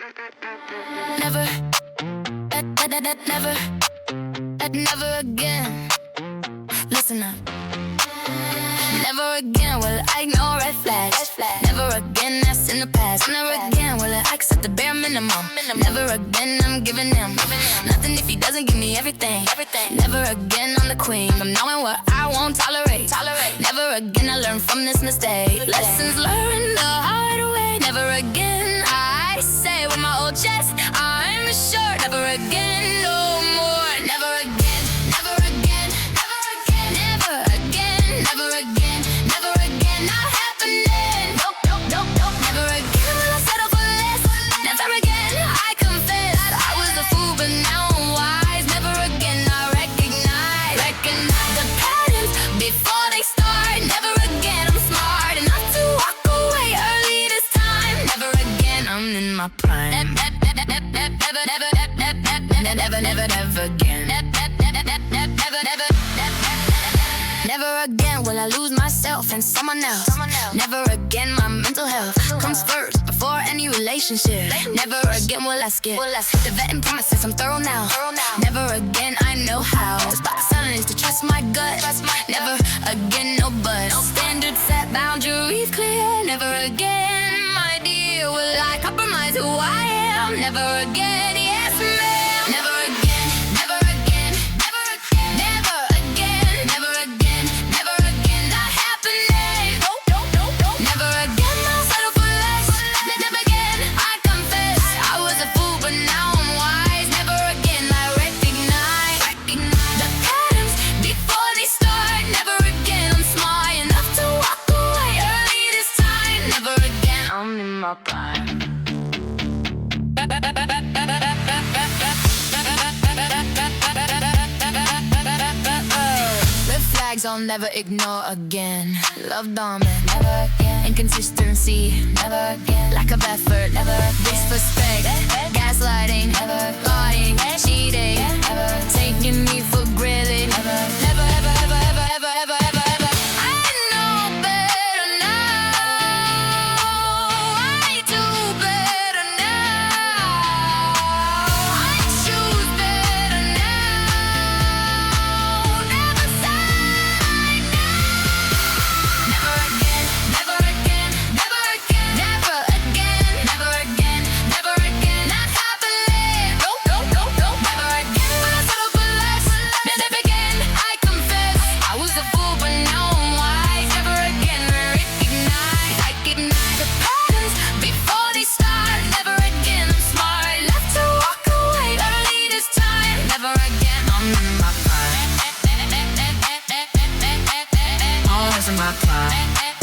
Never, never, never again. Listen up. Never again will I ignore red flags. Never again, that's in the past. Never again will I accept the bare minimum. Never again, I'm giving him nothing if he doesn't give me everything. Never again, I'm the queen. I'm knowing what I won't tolerate. Never again, I learn from this mistake. Lessons learned the hard way. Never again, I say with my old chest, I'm sure. Never again, no more. Never again, never again, never again, never again, never again, never again, not happening. Nope, nope, nope, nope. Never again will I settle for less. Never again, I confess I was a fool, but now I'm wise. Never again, I recognize the patterns before they start. Never again, I'm smart enough to walk away early this time. Never again, I'm in my prime. Never again. Never again will I lose myself in someone else. Never again, my mental health comes first before any relationship. Never again will I skip the vetting promises, I'm thorough now. Never again, I know how to spot silence, to trust my gut. Never again, no buts. Standards set, boundaries clear. Never again, my dear, will I compromise who I am. Never again, yes ma'am. Never again, never again, never again, never again, never again, never again, not happening. Nope, nope, nope, nope. Never again, I'll settle for less. Never again, I confess I was a fool, but now I'm wise. Never again, I recognize the patterns before they start. Never again, I'm smart enough to walk away early this time. Never again, I'm in my prime. Red flags I'll never ignore again. Love bombing, never again. Inconsistency, never again. Lack of effort, never again. Disrespect, gaslighting, never. Lying, cheating, never. Taking me for granted, never. Never, ever, ever, ever, ever, ever, ever, ever. I know better now. I do better now. I choose better now. Never say no. Never again, never again, never again, never again, never again, never again, not happening. Nope, nope, nope, nope. Never again will I settle for less. Never again, I confess I was a fool, but now I'm wise. Never again, recognize the patterns before they start. Never again, I'm smart enough to walk away early this time. Never again, I'm in my prime. Always in my prime.